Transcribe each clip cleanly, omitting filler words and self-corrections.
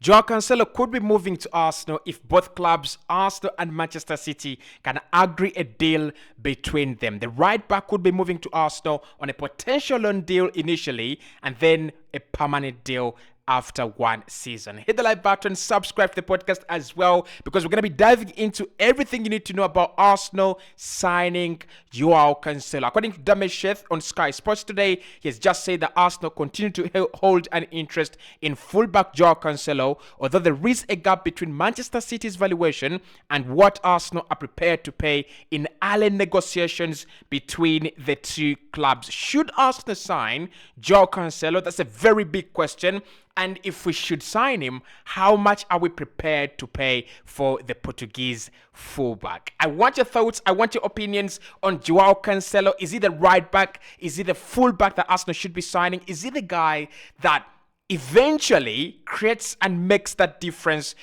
JOAO CANCELO could be moving to Arsenal if both clubs, Arsenal and Manchester City, can agree a deal between them. The right back could be moving to Arsenal on a potential loan deal initially and then a permanent deal after one season. Hit the like button, subscribe to the podcast as well, because we're going to be diving into everything you need to know about Arsenal signing JOAO CANCELO. According to Damesheth on Sky Sports today, he has just said that Arsenal continue to hold an interest in fullback JOAO CANCELO, although there is a gap between Manchester City's valuation and what Arsenal are prepared to pay in early negotiations between the two clubs. Should Arsenal sign JOAO CANCELO? That's a very big question. And if we should sign him, how much are we prepared to pay for the Portuguese fullback? I want your thoughts. I want your opinions on JOAO CANCELO. Is he the right back? Is he the fullback that Arsenal should be signing? Is he the guy that eventually creates and makes that difference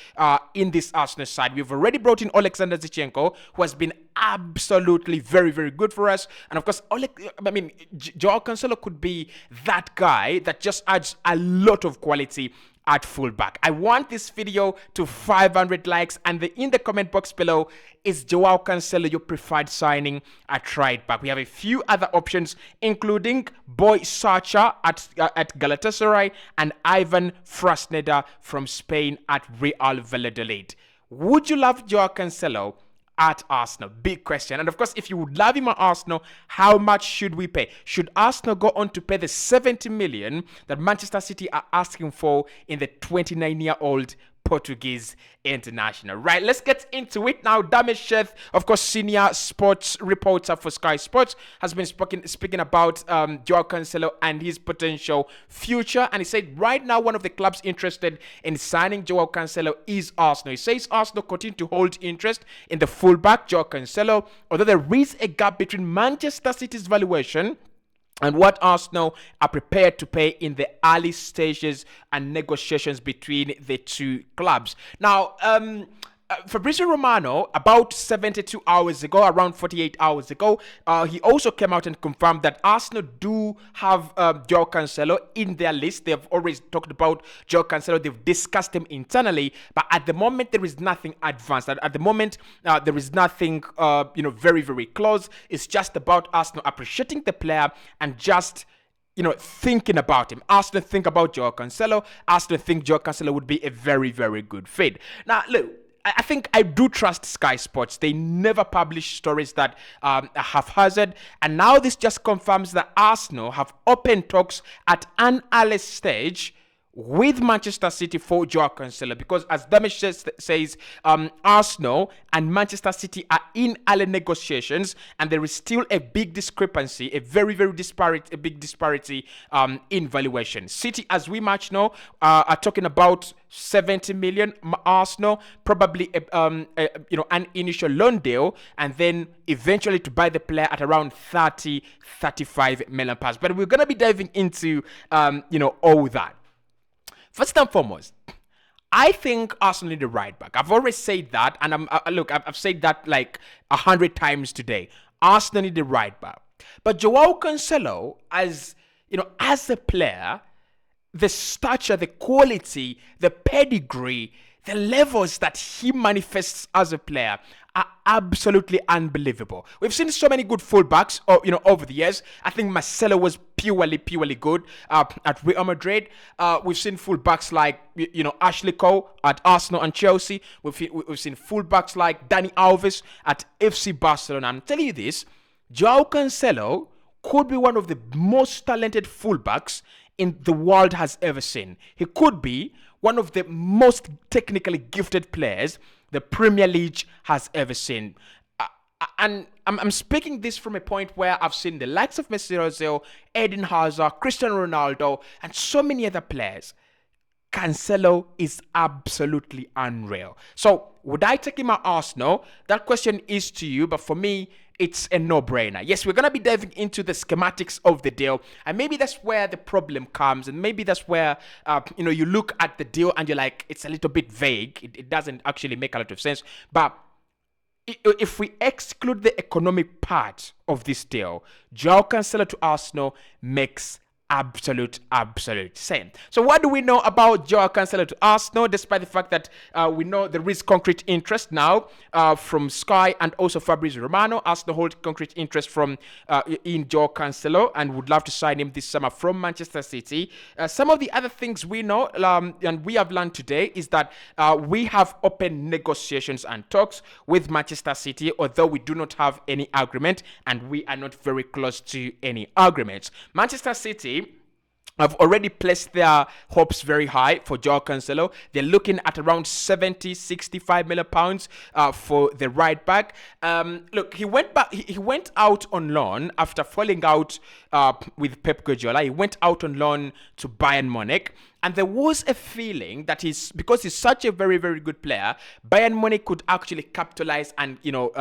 in this Arsenal side? We've already brought in Alexander Zinchenko, who has been absolutely very, very good for us. And of course, JOAO CANCELO could be that guy that just adds a lot of quality at fullback. I want this video to 500 likes, and in the comment box below, is JOAO CANCELO your preferred signing at right back? We have a few other options, including Boy Sacha at Galatasaray and Ivan Frasneda from Spain at Real Valladolid. Would you love JOAO CANCELO at Arsenal? Big question. And of course, if you would love him at Arsenal, how much should we pay? Should Arsenal go on to pay the 70 million that Manchester City are asking for in the 29-year-old Portuguese international? Right, let's get into it now. Damesheth, of course, senior sports reporter for Sky Sports, has been speaking about JOAO CANCELO and his potential future. And he said right now one of the clubs interested in signing JOAO CANCELO is Arsenal. He says Arsenal continue to hold interest in the fullback JOAO CANCELO, although there is a gap between Manchester City's valuation and what Arsenal are prepared to pay in the early stages and negotiations between the two clubs. Now, Fabrizio Romano, about 72 hours ago, around 48 hours ago, he also came out and confirmed that Arsenal do have JOAO CANCELO in their list. They've always talked about JOAO CANCELO. They've discussed him internally, but at the moment, there is nothing advanced. At the moment, there is nothing, very, very close. It's just about Arsenal appreciating the player and just thinking about him. Arsenal think about JOAO CANCELO. Arsenal think JOAO CANCELO would be a very, very good fit. Now, look, I think I do trust Sky Sports. They never publish stories that are haphazard. And now this just confirms that Arsenal have open talks at an early stage with Manchester City for JOAO CANCELO, because as Damesh says, Arsenal and Manchester City are in early negotiations, and there is still a big discrepancy, a big disparity in valuation. City, as we much know, are talking about 70 million. Arsenal probably an initial loan deal, and then eventually to buy the player at around 35 million pounds. But we're gonna be diving into all that. First and foremost, I think Arsenal need a right back. I've always said that, and I've said that like 100 times today. Arsenal need a right back, but JOAO CANCELO, as a player, the stature, the quality, the pedigree, the levels that he manifests as a player are absolutely unbelievable. We've seen so many good fullbacks, over the years. I think Marcelo was purely good at Real Madrid. We've seen fullbacks like Ashley Cole at Arsenal and Chelsea. We've seen fullbacks like Dani Alves at FC Barcelona. I'm telling you this, JOAO CANCELO could be one of the most talented fullbacks in the world has ever seen. He could be one of the most technically gifted players the Premier League has ever seen. And I'm speaking this from a point where I've seen the likes of Mesut Ozil, Eden Hazard, Cristiano Ronaldo, and so many other players. CANCELO is absolutely unreal. So, would I take him at Arsenal? That question is to you, but for me, it's a no-brainer. Yes, we're going to be diving into the schematics of the deal, and maybe that's where the problem comes, and maybe that's where, you look at the deal and you're like, it's a little bit vague. It doesn't actually make a lot of sense. But if we exclude the economic part of this deal, JOAO CANCELO to Arsenal makes absolute same. So what do we know about JOAO CANCELO to Arsenal, despite the fact that we know there is concrete interest now from Sky and also Fabrizio Romano. Arsenal hold concrete interest from in JOAO CANCELO and would love to sign him this summer from Manchester City. Some of the other things we know and we have learned today is that we have open negotiations and talks with Manchester City, although we do not have any agreement and we are not very close to any agreements. Manchester City have already placed their hopes very high for JOAO CANCELO. They're looking at around 65 million pounds for the right back. Look, he went out on loan after falling out with Pep Guardiola. He went out on loan to Bayern Munich. And there was a feeling that because he's such a very, very good player, Bayern Munich could actually capitalize and,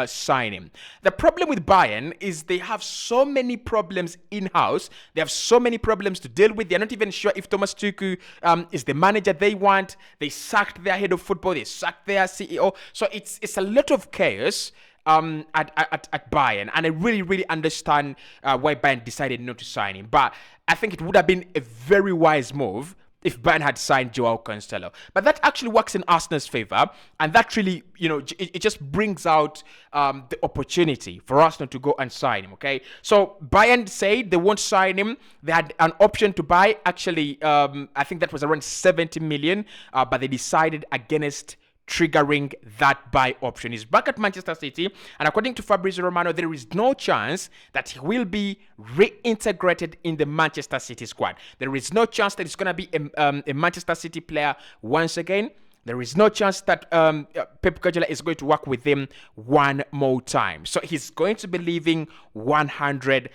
sign him. The problem with Bayern is they have so many problems in-house. They have so many problems to deal with. They're not even sure if Thomas Tuchel is the manager they want. They sacked their head of football. They sacked their CEO. So it's a lot of chaos at Bayern. And I really, really understand why Bayern decided not to sign him. But I think it would have been a very wise move if Bayern had signed JOAO CANCELO. But that actually works in Arsenal's favor, and that really, it just brings out the opportunity for Arsenal to go and sign him, okay? So Bayern said they won't sign him. They had an option to buy, actually, I think that was around 70 million, but they decided against triggering that buy option. He's back at Manchester City, and according to Fabrizio Romano, there is no chance that he will be reintegrated in the Manchester City squad. There is no chance that he's going to be a Manchester City player once again. There is no chance that Pep Guardiola is going to work with him one more time. So he's going to be leaving 100%.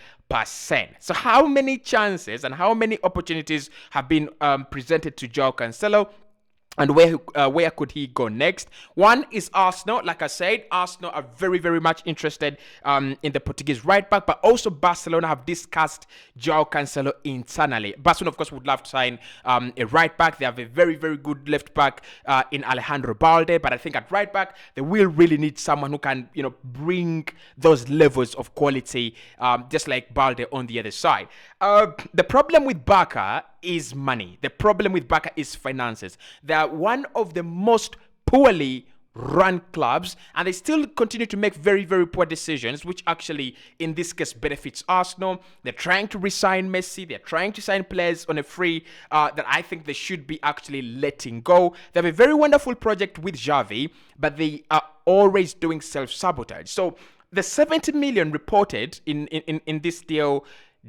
So how many chances and how many opportunities have been presented to JOAO CANCELO? And where could he go next? One is Arsenal. Like I said, Arsenal are very, very much interested in the Portuguese right back, but also Barcelona have discussed JOAO CANCELO internally. Barcelona, of course, would love to sign a right back. They have a very, very good left back in Alejandro Balde, but I think at right back, they will really need someone who can, bring those levels of quality, just like Balde on the other side. The problem with Barca is money. The problem with Barca is finances. They are one of the most poorly run clubs, and they still continue to make very, very poor decisions, which actually, in this case, benefits Arsenal. They're trying to re-sign Messi. They're trying to sign players on a free that I think they should be actually letting go. They have a very wonderful project with Xavi, but they are always doing self-sabotage. So the 70 million reported in this deal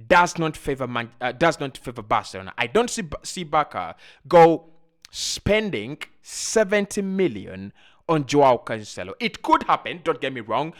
does not favor Barcelona. I don't see Barca go spending 70 million on JOAO CANCELO. It could happen, don't get me wrong.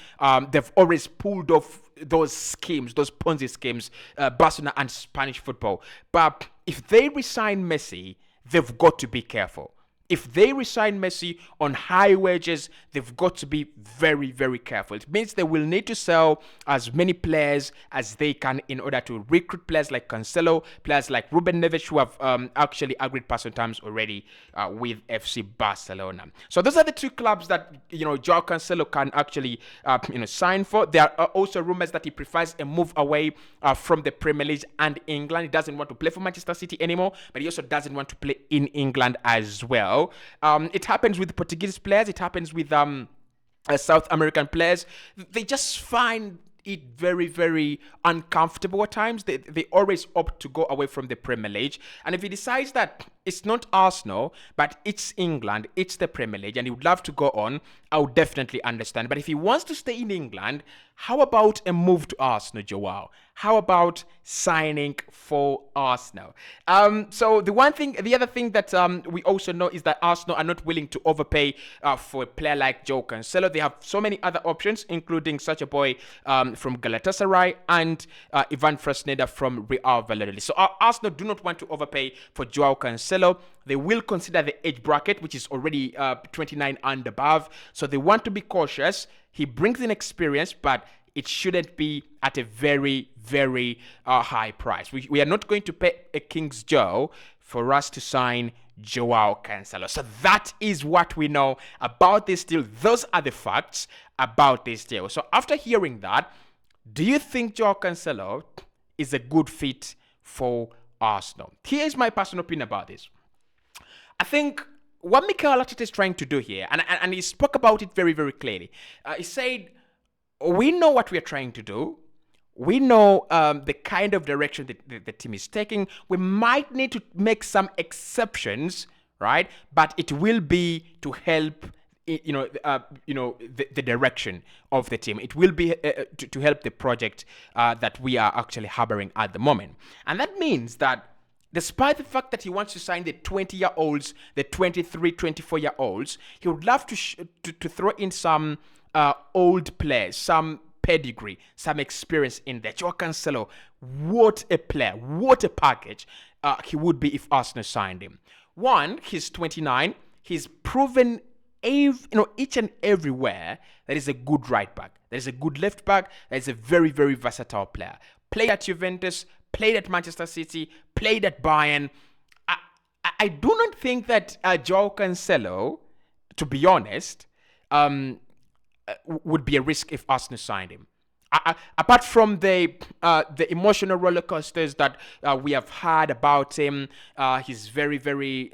They've always pulled off those schemes, those Ponzi schemes, Barcelona and Spanish football. But if they resign Messi, they've got to be careful. If they resign Messi on high wages, they've got to be very, very careful. It means they will need to sell as many players as they can in order to recruit players like Cancelo, players like Ruben Neves, who have actually agreed personal terms already with FC Barcelona. So those are the two clubs that JOAO CANCELO can actually sign for. There are also rumors that he prefers a move away from the Premier League and England. He doesn't want to play for Manchester City anymore, but he also doesn't want to play in England as well. It happens with Portuguese players. It happens with South American players. They just find it very, very uncomfortable at times. They always opt to go away from the Premier League. And if he decides that it's not Arsenal, but it's England, it's the Premier League, and he would love to go on, I would definitely understand. But if he wants to stay in England, how about a move to Arsenal, JOAO? How about signing for Arsenal? So the other thing that we also know is that Arsenal are not willing to overpay for a player like JOAO CANCELO. They have so many other options, including such a boy from Galatasaray and Ivan Fresneda from Real Valladolid. So Arsenal do not want to overpay for JOAO CANCELO. They will consider the age bracket, which is already 29 and above. So they want to be cautious. He brings in experience, but it shouldn't be at a very, very high price. We are not going to pay a King's Joe for us to sign JOAO CANCELO. So that is what we know about this deal. Those are the facts about this deal. So after hearing that, do you think JOAO CANCELO is a good fit for Arsenal. Here's my personal opinion about this. I think what Mikel Arteta is trying to do here, and he spoke about it very, very clearly. He said, we know what we are trying to do. We know the kind of direction that the team is taking. We might need to make some exceptions, right? But it will be to help, the direction of the team. It will be to help the project that we are actually harboring at the moment. And that means that despite the fact that he wants to sign the 20-year-olds, the 23, 24-year-olds, he would love to throw in some old players, some pedigree, some experience in there. JOAO CANCELO, what a player, what a package he would be if Arsenal signed him. One, he's 29. He's proven each and everywhere that is a good right back, that is a good left back, that is a very, very versatile player. Played at Juventus, played at Manchester City, played at Bayern. I do not think that JOAO CANCELO, to be honest, would be a risk if Arsenal signed him. Apart from the emotional roller coasters that we have heard about him, he's very, very,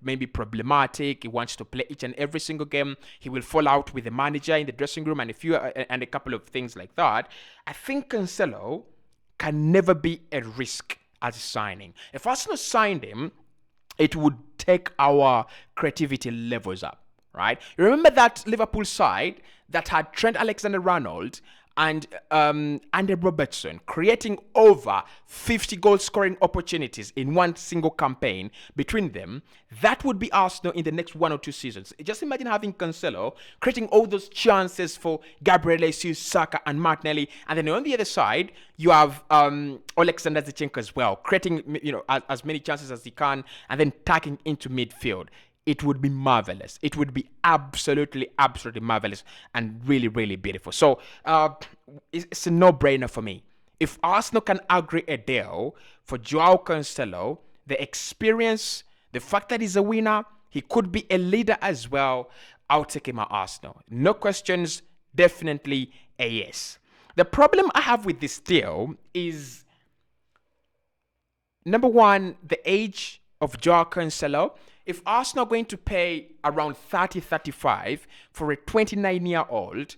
maybe problematic. He wants to play each and every single game. He will fall out with the manager in the dressing room and a couple of things like that. I think Cancelo can never be a risk as a signing. If Arsenal signed him, it would take our creativity levels up, right? You remember that Liverpool side that had Trent Alexander-Arnold and Andy Robertson creating over 50 goal-scoring opportunities in one single campaign between them? That would be Arsenal in the next 1 or 2 seasons. Just imagine having Cancelo creating all those chances for Gabriel Jesus, Saka, and Martinelli, and then on the other side you have Alexander Zinchenko as well, creating as many chances as he can, and then tagging into midfield. It would be marvelous. It would be absolutely, absolutely marvelous and really, really beautiful. So it's a no-brainer for me. If Arsenal can agree a deal for JOAO CANCELO, the experience, the fact that he's a winner, he could be a leader as well, I'll take him at Arsenal. No questions, definitely a yes. The problem I have with this deal is, number one, the age of JOAO CANCELO. If Arsenal are going to pay around 30-35 for a 29-year-old,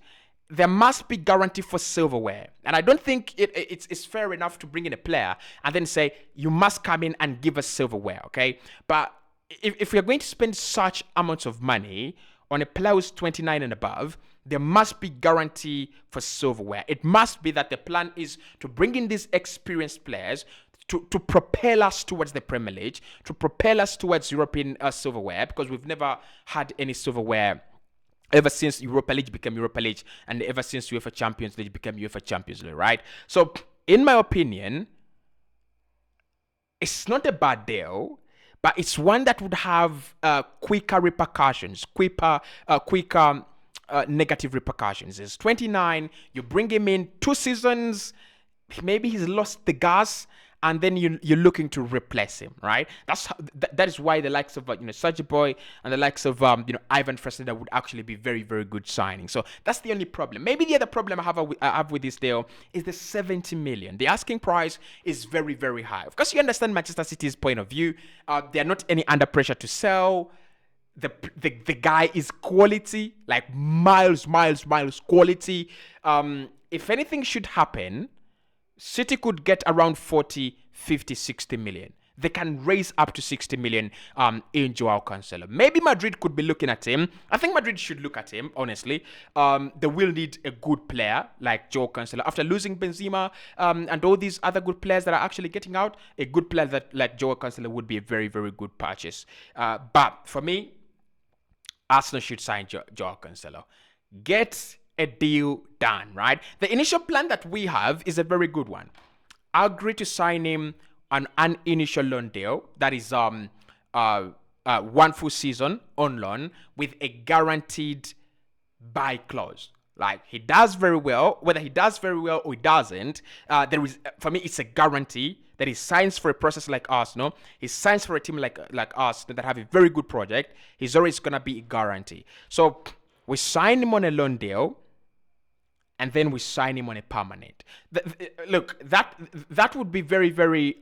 there must be guarantee for silverware. And I don't think it's fair enough to bring in a player and then say, you must come in and give us silverware, okay? But if we're going to spend such amounts of money on a player who's 29 and above, there must be guarantee for silverware. It must be that the plan is to bring in these experienced players to propel us towards the Premier League, to propel us towards European silverware, because we've never had any silverware ever since Europa League became Europa League, and ever since UEFA Champions League became UEFA Champions League, right? So, in my opinion, it's not a bad deal, but it's one that would have quicker repercussions, quicker negative repercussions. He's 29, you bring him in 2 seasons, maybe he's lost the gas, and then you're looking to replace him, right? That is why the likes of Sergio Boy and the likes of Ivan Fresneda would actually be very, very good signing. So that's the only problem. Maybe the other problem I have with this deal is the 70 million. The asking price is very, very high. Of course, you understand Manchester City's point of view. They are not any under pressure to sell. The guy is quality, like miles quality. If anything should happen, City could get around 40, 50, 60 million. They can raise up to 60 million in JOAO CANCELO. Maybe Madrid could be looking at him. I think Madrid should look at him, honestly. They will need a good player like JOAO CANCELO. After losing Benzema and all these other good players that are actually getting out, a good player like JOAO CANCELO would be a very, very good purchase. But for me, Arsenal should sign JOAO CANCELO. Get a deal done, right? The initial plan that we have is a very good one. Agree to sign him on an initial loan deal that is 1 full season on loan with a guaranteed buy clause. Like, he does very well, whether he does very well or he doesn't, there is, for me, it's a guarantee that he signs for a process like Arsenal. He signs for a team like Arsenal that have a very good project. He's always gonna be a guarantee. So we sign him on a loan deal. and then we sign him on a permanent. Look, that would be very, very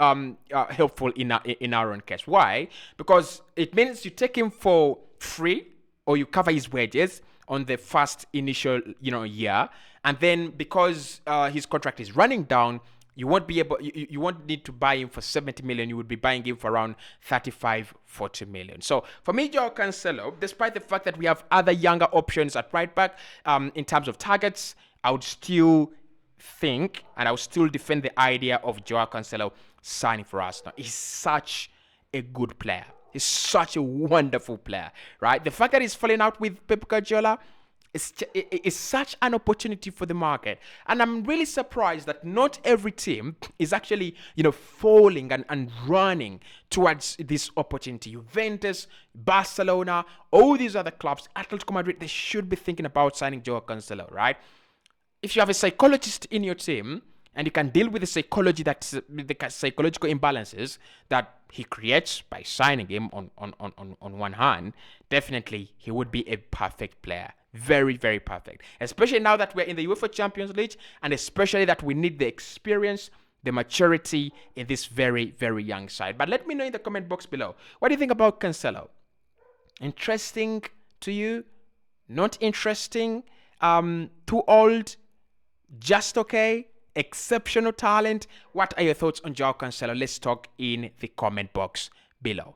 helpful in our own case. Why? Because it means you take him for free, or you cover his wages on the first initial year, and then because his contract is running down, you won't be able you won't need to buy him for 70 million. You would be buying him for around 35-40 million. So for me, Joao Cancelo, despite the fact that we have other younger options at right back, in terms of targets, I would still think, and I would still defend the idea of Joao Cancelo signing for Arsenal. He's such a good player. He's such a wonderful player, right? The fact that he's falling out with Pep Guardiola is such an opportunity for the market. And I'm really surprised that not every team is actually, falling and running towards this opportunity. Juventus, Barcelona, all these other clubs, Atletico Madrid, they should be thinking about signing Joao Cancelo, right? If you have a psychologist in your team and you can deal with the psychological imbalances that he creates by signing him on one hand, definitely he would be a perfect player. Very, very perfect. Especially now that we're in the UEFA Champions League, and especially that we need the experience, the maturity in this very, very young side. But let me know in the comment box below. What do you think about Cancelo? Interesting to you? Not interesting? Too old? Just okay? Exceptional talent? What are your thoughts on Joao Cancelo? Let's talk in the comment box below.